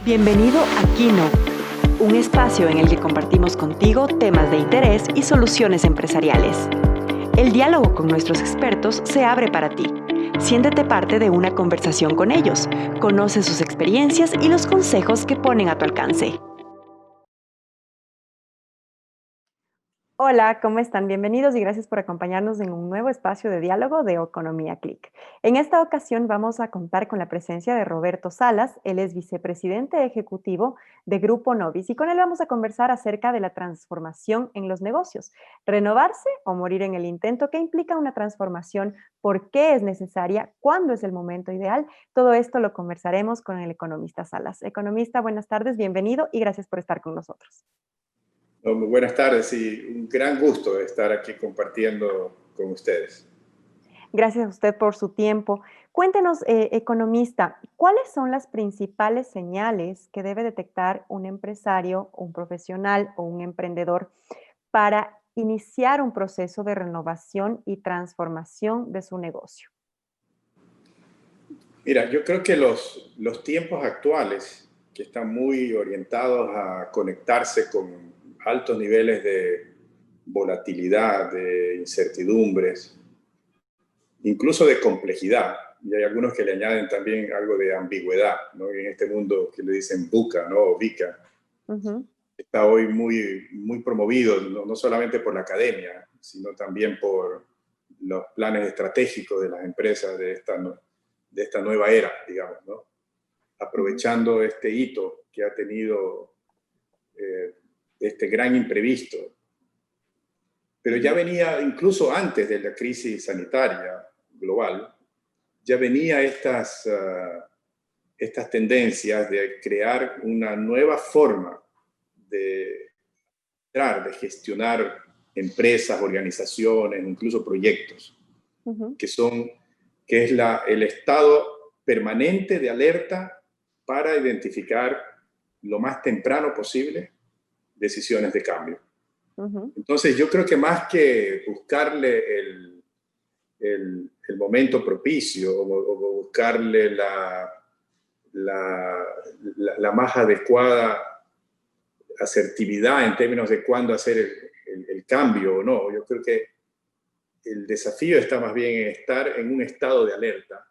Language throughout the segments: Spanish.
Bienvenido a Kino, un espacio en el que compartimos contigo temas de interés y soluciones empresariales. El diálogo con nuestros expertos se abre para ti. Siéntete parte de una conversación con ellos. Conoce sus experiencias y los consejos que ponen a tu alcance. Hola, ¿cómo están? Bienvenidos y gracias por acompañarnos en un nuevo espacio de diálogo de Economía Click. En esta ocasión vamos a contar con la presencia de Roberto Salas. Él es vicepresidente ejecutivo de Grupo Novis y con él vamos a conversar acerca de la transformación en los negocios. Renovarse o morir en el intento, ¿qué implica una transformación? ¿Por qué es necesaria? ¿Cuándo es el momento ideal? Todo esto lo conversaremos con el economista Salas. Economista, buenas tardes, bienvenido y gracias por estar con nosotros. Muy buenas tardes y un gran gusto estar aquí compartiendo con ustedes. Gracias a usted por su tiempo. Cuéntenos, economista, ¿cuáles son las principales señales que debe detectar un empresario, un profesional o un emprendedor para iniciar un proceso de renovación y transformación de su negocio? Mira, yo creo que los tiempos actuales, que están muy orientados a conectarse con altos niveles de volatilidad, de incertidumbres, incluso de complejidad, y hay algunos que le añaden también algo de ambigüedad, ¿no? En este mundo que le dicen VUCA, ¿no? O VICA, Ujú, está hoy muy promovido, no solamente por la academia, sino también por los planes estratégicos de las empresas de esta nueva era, digamos, ¿no? ujú, Aprovechando este hito que ha tenido eh, este gran imprevisto. Pero ya ujú, venía, incluso antes de la crisis sanitaria global, ya venía estas tendencias de crear una nueva forma de de gestionar empresas, organizaciones, incluso proyectos, ujú, que son, que es el estado permanente de alerta para identificar lo más temprano posible decisiones de cambio. ujú, Entonces yo creo que más que buscarle el momento propicio o buscarle la, la más adecuada asertividad en términos de cuándo hacer el cambio o no. Yo creo que el desafío está más bien en estar en un estado de alerta,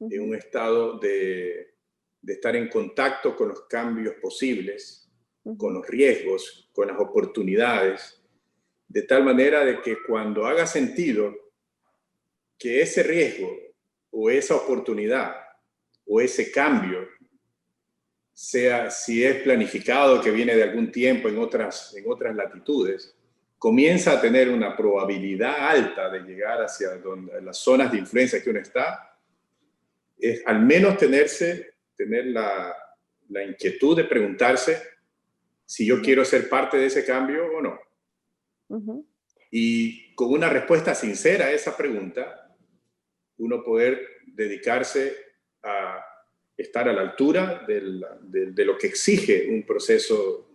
en ujú, un estado de estar en contacto con los cambios posibles, con ujú, los riesgos, con las oportunidades, de tal manera de que cuando haga sentido que ese riesgo o esa oportunidad o ese cambio sea, si es planificado, que viene de algún tiempo en otras latitudes, comienza a tener una probabilidad alta de llegar hacia las zonas de influencia que uno está, es al menos tener la inquietud de preguntarse si yo ujú, quiero ser parte de ese cambio o no. ujú. Y con una respuesta sincera a esa pregunta, uno poder dedicarse a estar a la altura de lo que exige un proceso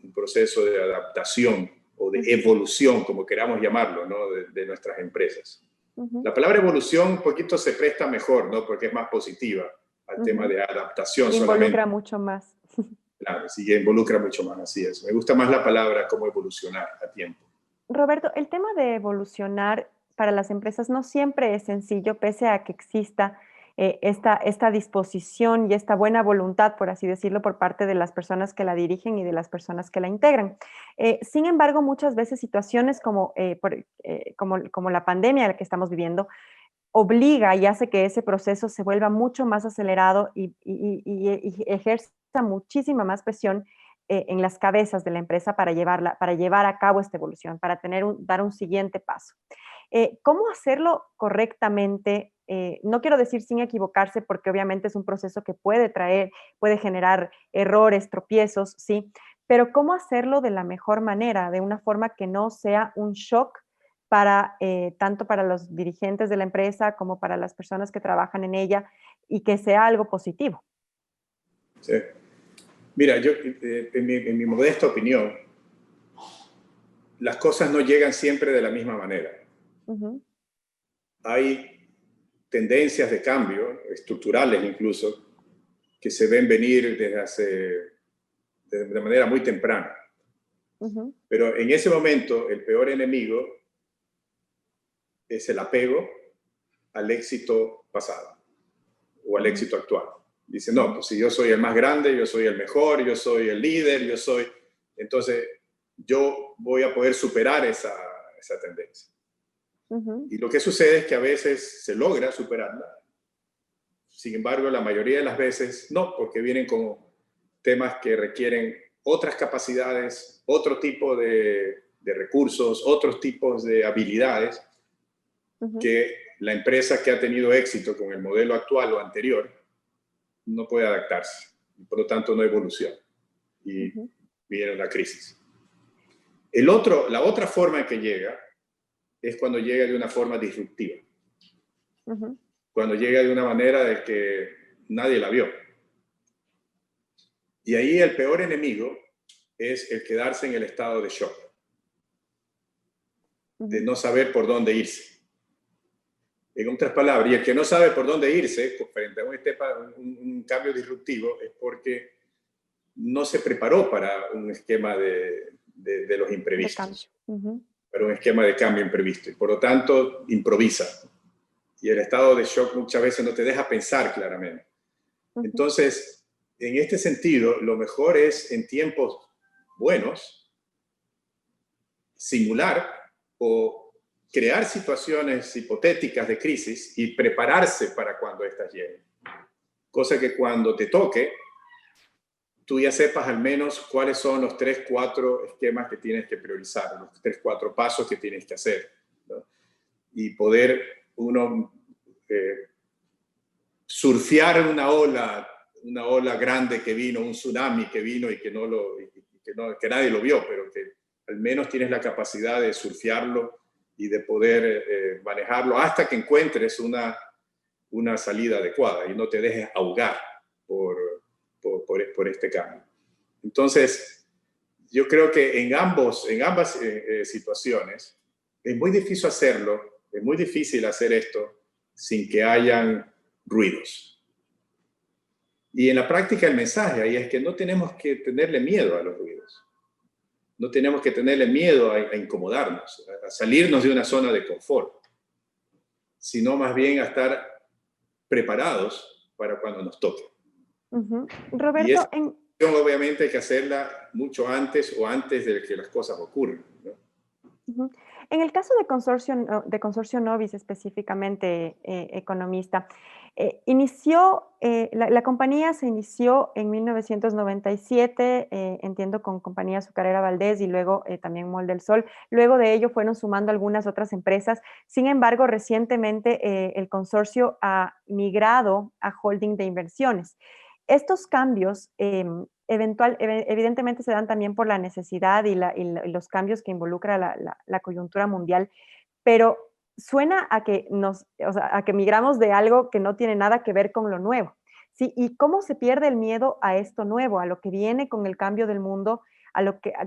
de adaptación o de Ujú, evolución, como queramos llamarlo, ¿no? De nuestras empresas. ujú, La palabra evolución un poquito se presta mejor, ¿no? Porque es más positiva al tema ujú. de adaptación solamente. Involucra mucho más. Claro, sí que involucra mucho más, así es. Me gusta más la palabra como evolucionar a tiempo. Roberto, el tema de evolucionar para las empresas no siempre es sencillo, pese a que exista esta disposición y esta buena voluntad, por así decirlo, por parte de las personas que la dirigen y de las personas que la integran. Sin embargo, muchas veces situaciones como la pandemia en la que estamos viviendo obliga y hace que ese proceso se vuelva mucho más acelerado y ejerza muchísima más presión en las cabezas de la empresa para llevar a cabo esta evolución, para dar un siguiente paso. ¿Cómo hacerlo correctamente? No quiero decir sin equivocarse, porque obviamente es un proceso que puede generar errores, tropiezos, sí, pero ¿cómo hacerlo de la mejor manera, de una forma que no sea un shock para tanto para los dirigentes de la empresa como para las personas que trabajan en ella y que sea algo positivo? ¿Sí? Mira, yo, en mi modesta opinión, las cosas no llegan siempre de la misma manera. Ujú, Hay tendencias de cambio, estructurales incluso, que se ven venir de manera muy temprana. Pero en ese momento, el peor enemigo es el apego al éxito pasado o al éxito actual. Dice, no, pues si yo soy el más grande, yo soy el mejor, yo soy el líder, entonces yo voy a poder superar esa tendencia. Y lo que sucede es que a veces se logra superarla. Sin embargo, la mayoría de las veces no, porque vienen con temas que requieren otras capacidades, otro tipo de recursos, otros tipos de habilidades que la empresa que ha tenido éxito con el modelo actual o anterior no puede adaptarse. Y por lo tanto, no evoluciona. Y viene una crisis. La otra forma en que llega es cuando llega de una forma disruptiva. Cuando llega de una manera de que nadie la vio. Y ahí el peor enemigo es el quedarse en el estado de shock, de no saber por dónde irse. En otras palabras, y el que no sabe por dónde irse frente a un cambio disruptivo es porque no se preparó para un esquema de los imprevistos, para un esquema de cambio imprevisto, y por lo tanto improvisa. Y el estado de shock muchas veces no te deja pensar claramente. Entonces, en este sentido, lo mejor es en tiempos buenos simular o crear situaciones hipotéticas de crisis y prepararse para cuando éstas lleguen. Cosa que cuando te toque, tú ya sepas al menos cuáles son los 3, 4 esquemas que tienes que priorizar, los 3, 4 pasos que tienes que hacer, ¿no? Y poder uno surfear una ola grande que vino, un tsunami que vino y que nadie lo vio, pero que al menos tienes la capacidad de surfearlo y de poder manejarlo hasta que encuentres una salida adecuada y no te dejes ahogar por este cambio. Entonces, yo creo que en ambas situaciones es muy difícil hacerlo, es muy difícil hacer esto sin que hayan ruidos. Y en la práctica el mensaje ahí es que no tenemos que tenerle miedo a los ruidos. No tenemos que tenerle miedo a incomodarnos, a salirnos de una zona de confort, sino más bien a estar preparados para cuando nos toque. Roberto, y esa obviamente hay que hacerla mucho antes o antes de que las cosas ocurran, ¿no? En el caso de Consorcio Novis específicamente, economista, la compañía se inició en 1997, entiendo, con Compañía Azucarera Valdés y luego también Mol del Sol. Luego de ello fueron sumando algunas otras empresas. Sin embargo, recientemente el consorcio ha migrado a holding de inversiones. Estos cambios evidentemente se dan también por la necesidad y los cambios que involucra la coyuntura mundial, pero suena a que a que migramos de algo que no tiene nada que ver con lo nuevo, ¿sí? ¿Y cómo se pierde el miedo a esto nuevo, a lo que viene con el cambio del mundo,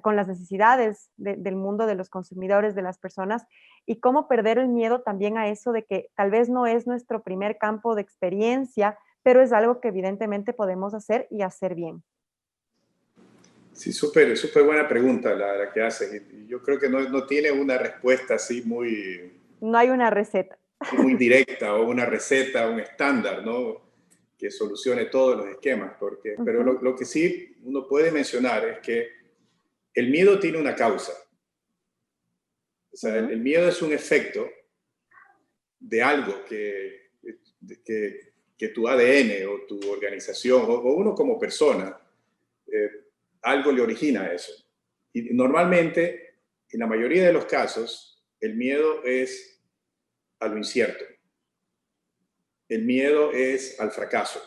con las necesidades del mundo, de los consumidores, de las personas, y cómo perder el miedo también a eso de que tal vez no es nuestro primer campo de experiencia, pero es algo que evidentemente podemos hacer y hacer bien? Sí, súper buena pregunta la que haces. Yo creo que no tiene una respuesta así muy... No hay una receta. Muy directa o una receta, un estándar, ¿no? Que solucione todos los esquemas. Pero lo que sí uno puede mencionar es que el miedo tiene una causa. O sea, el miedo es un efecto de algo que tu ADN o tu organización o uno como persona, algo le origina a eso. Y normalmente, en la mayoría de los casos, el miedo es a lo incierto. El miedo es al fracaso.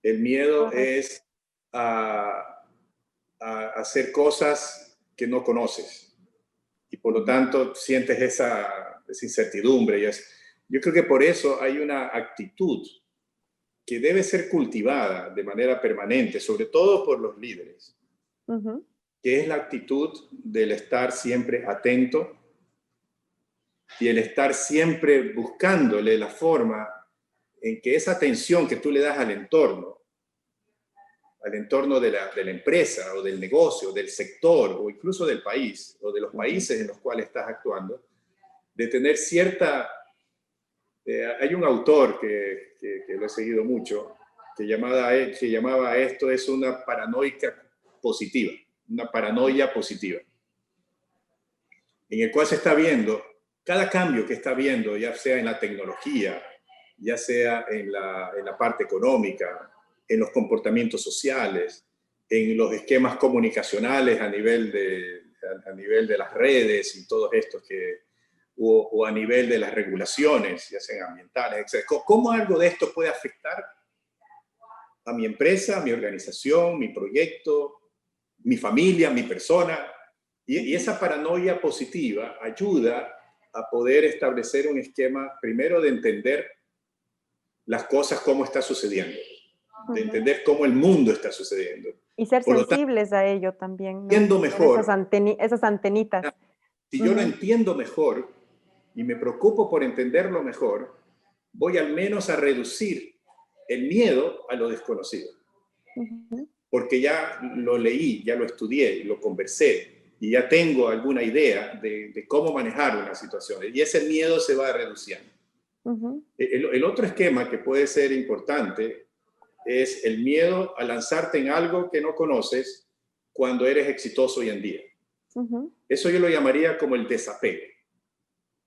El miedo es a hacer cosas que no conoces. Y por lo tanto sientes esa incertidumbre. Yo creo que por eso hay una actitud que debe ser cultivada de manera permanente, sobre todo por los líderes, que es la actitud del estar siempre atento y el estar siempre buscándole la forma en que esa atención que tú le das al entorno al entorno de la empresa o del negocio, del sector o incluso del país o de los países en los cuales estás actuando, de tener cierta... hay un autor que lo he seguido mucho, que llamaba a esto es una paranoia positiva, en el cual se está viendo cada cambio que está viendo, ya sea en la tecnología, ya sea en la parte económica, en los comportamientos sociales, en los esquemas comunicacionales a nivel de las redes y todos estos o a nivel de las regulaciones, ya sean ambientales, etc. ¿Cómo algo de esto puede afectar a mi empresa, mi organización, mi proyecto, mi familia, mi persona? Y esa paranoia positiva ayuda a poder establecer un esquema, primero, de entender las cosas, cómo está sucediendo, de entender cómo el mundo está sucediendo. Y ser Por lo tanto, sensibles a ello también, ¿no? entiendo mejor, Esas antenitas. si yo lo entiendo mejor y me preocupo por entenderlo mejor, voy al menos a reducir el miedo a lo desconocido. Porque ya lo leí, ya lo estudié, lo conversé y ya tengo alguna idea de cómo manejar una situación. Y ese miedo se va reduciendo. El otro esquema que puede ser importante es el miedo a lanzarte en algo que no conoces cuando eres exitoso hoy en día. Eso yo lo llamaría como el desapego.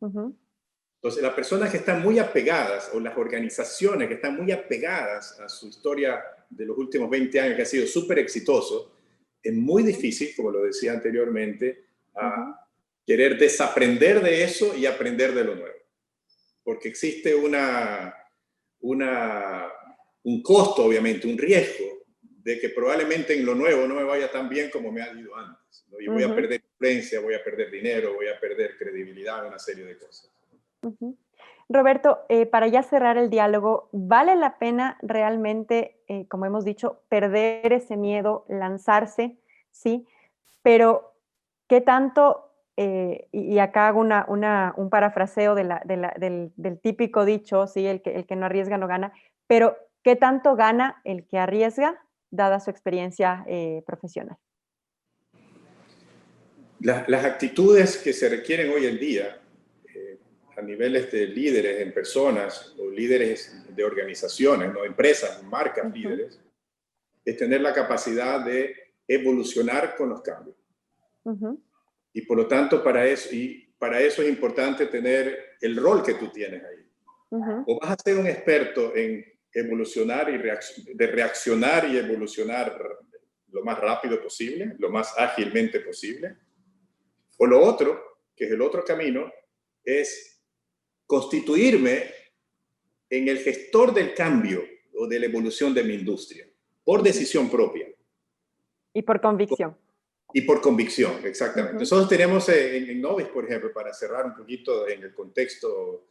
Entonces, las personas que están muy apegadas, o las organizaciones que están muy apegadas a su historia de los últimos 20 años, que ha sido súper exitoso, es muy difícil, como lo decía anteriormente, a querer desaprender de eso y aprender de lo nuevo. Porque existe un costo, obviamente, un riesgo de que probablemente en lo nuevo no me vaya tan bien como me ha ido antes, ¿no? Y voy a perder influencia, voy a perder dinero, voy a perder credibilidad, una serie de cosas. Roberto, para ya cerrar el diálogo, ¿vale la pena realmente, como hemos dicho, perder ese miedo, lanzarse? Sí, pero ¿qué tanto, y acá hago un parafraseo del típico dicho, ¿sí? El que no arriesga no gana, pero ¿qué tanto gana el que arriesga, dada su experiencia profesional? Las actitudes que se requieren hoy en día a niveles de líderes en personas o líderes de organizaciones, ¿no? Empresas, marcas líderes, es tener la capacidad de evolucionar con los cambios. Y por lo tanto, para eso es importante tener el rol que tú tienes ahí. O vas a ser un experto en evolucionar de reaccionar y evolucionar lo más rápido posible, lo más ágilmente posible. O lo otro, que es el otro camino, es constituirme en el gestor del cambio o de la evolución de mi industria, por decisión propia. Y por convicción. Y por convicción, exactamente. Nosotros tenemos en Novis, por ejemplo, para cerrar un poquito en el contexto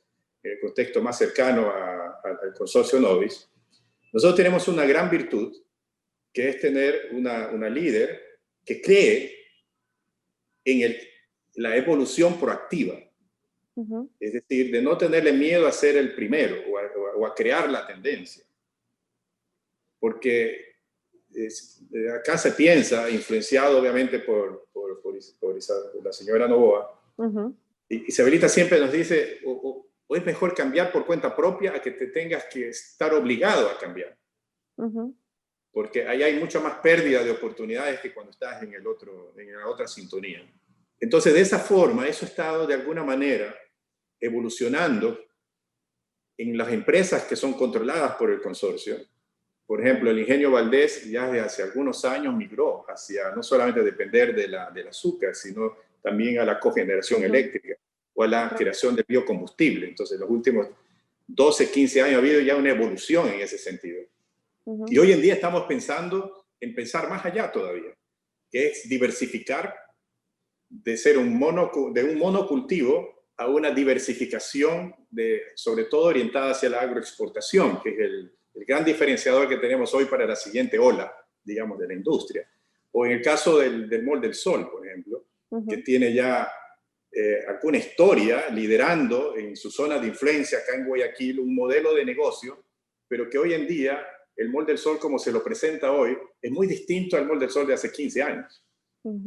más cercano al consorcio Novis, nosotros tenemos una gran virtud, que es tener una líder que cree en la evolución proactiva. Es decir, de no tenerle miedo a ser el primero o a crear la tendencia. Porque acá se piensa, influenciado obviamente por la señora Novoa, y Isabelita siempre nos dice, o es mejor cambiar por cuenta propia a que te tengas que estar obligado a cambiar. Porque ahí hay mucha más pérdida de oportunidades que cuando estás en la otra sintonía. Entonces, de esa forma, eso ha estado de alguna manera evolucionando en las empresas que son controladas por el consorcio. Por ejemplo, el Ingenio Valdés ya desde hace algunos años migró hacia no solamente depender del azúcar, sino también a la cogeneración eléctrica o a la creación de biocombustible. Entonces, los últimos 12, 15 años ha habido ya una evolución en ese sentido. Y hoy en día estamos pensando en pensar más allá todavía, que es diversificar de un monocultivo a una diversificación sobre todo orientada hacia la agroexportación, que es el gran diferenciador que tenemos hoy para la siguiente ola, digamos, de la industria. O en el caso del Mall del Sol, por ejemplo, que tiene ya alguna historia liderando en su zona de influencia acá en Guayaquil un modelo de negocio, pero que hoy en día el Mall del Sol como se lo presenta hoy es muy distinto al Mall del Sol de hace 15 años.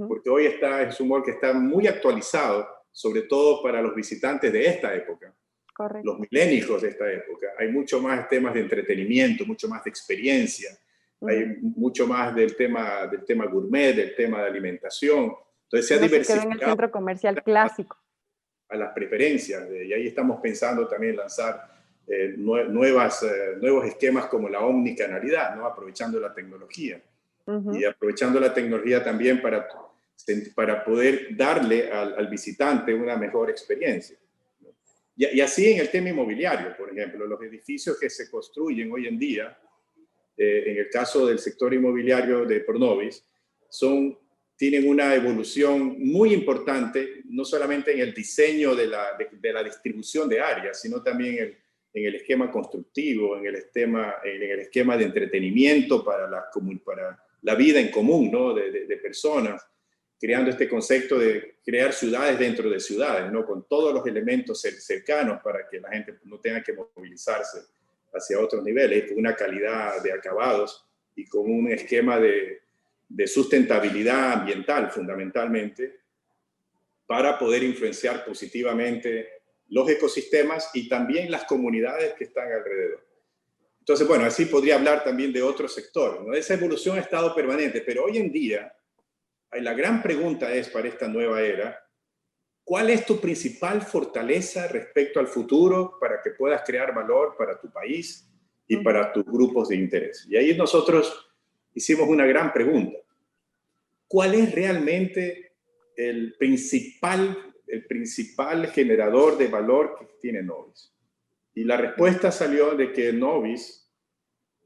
Porque hoy es un mall que está muy actualizado, sobre todo para los visitantes de esta época. Correcto. Los milénicos de esta época. Hay mucho más temas de entretenimiento, mucho más de experiencia, hay mucho más del tema gourmet, del tema de alimentación. Entonces se ha No se quedó diversificado en el centro comercial clásico. a las preferencias, y ahí estamos pensando también lanzar nuevos esquemas como la omnicanalidad, ¿no? Aprovechando la tecnología. Y aprovechando la tecnología también para poder darle al visitante una mejor experiencia. Y así en el tema inmobiliario, por ejemplo, los edificios que se construyen hoy en día, en el caso del sector inmobiliario de Pronovis, tienen una evolución muy importante, no solamente en el diseño de la distribución de áreas, sino también en el esquema constructivo, en el esquema de entretenimiento para la vida en común, ¿no? de personas, creando este concepto de crear ciudades dentro de ciudades, ¿no? Con todos los elementos cercanos para que la gente no tenga que movilizarse hacia otros niveles, con una calidad de acabados y con un esquema de sustentabilidad ambiental fundamentalmente, para poder influenciar positivamente los ecosistemas y también las comunidades que están alrededor. Entonces, bueno, así podría hablar también de otros sectores, ¿no? Esa evolución ha estado permanente, pero hoy en día la gran pregunta es para esta nueva era, ¿cuál es tu principal fortaleza respecto al futuro para que puedas crear valor para tu país y para tus grupos de interés? Y ahí nosotros hicimos una gran pregunta. ¿Cuál es realmente el principal generador de valor que tiene Novis? Y la respuesta salió de que Novis,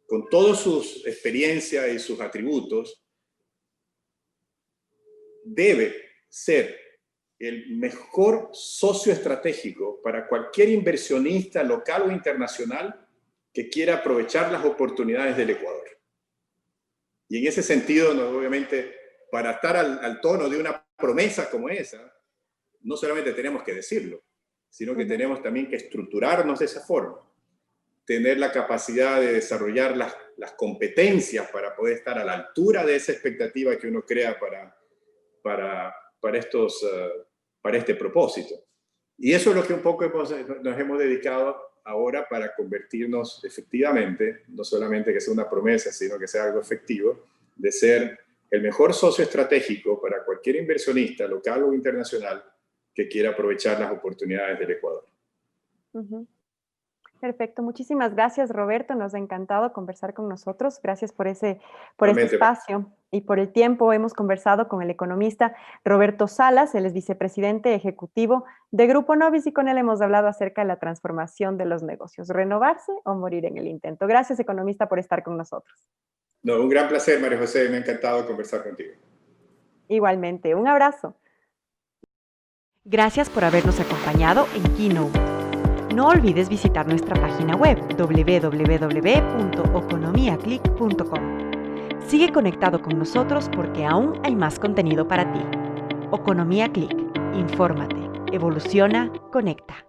con todas sus experiencias y sus atributos, debe ser el mejor socio estratégico para cualquier inversionista local o internacional que quiera aprovechar las oportunidades del Ecuador. Y en ese sentido, obviamente, para estar al tono de una promesa como esa, no solamente tenemos que decirlo, sino que tenemos también que estructurarnos de esa forma, tener la capacidad de desarrollar las competencias para poder estar a la altura de esa expectativa que uno crea para este propósito. Y eso es lo que un poco nos hemos dedicado ahora para convertirnos efectivamente, no solamente que sea una promesa, sino que sea algo efectivo, de ser el mejor socio estratégico para cualquier inversionista local o internacional que quiera aprovechar las oportunidades del Ecuador. Perfecto, muchísimas gracias, Roberto, nos ha encantado conversar con nosotros, gracias por este espacio y por el tiempo. Hemos conversado con el economista Roberto Salas, él es vicepresidente ejecutivo de Grupo Novis y con él hemos hablado acerca de la transformación de los negocios, renovarse o morir en el intento. Gracias, economista, por estar con nosotros. No, un gran placer, María José, me ha encantado conversar contigo. Igualmente, un abrazo. Gracias por habernos acompañado en Keynote. No olvides visitar nuestra página web www.oconomiaclick.com. Sigue conectado con nosotros porque aún hay más contenido para ti. Oconomía Click. Infórmate, evoluciona, conecta.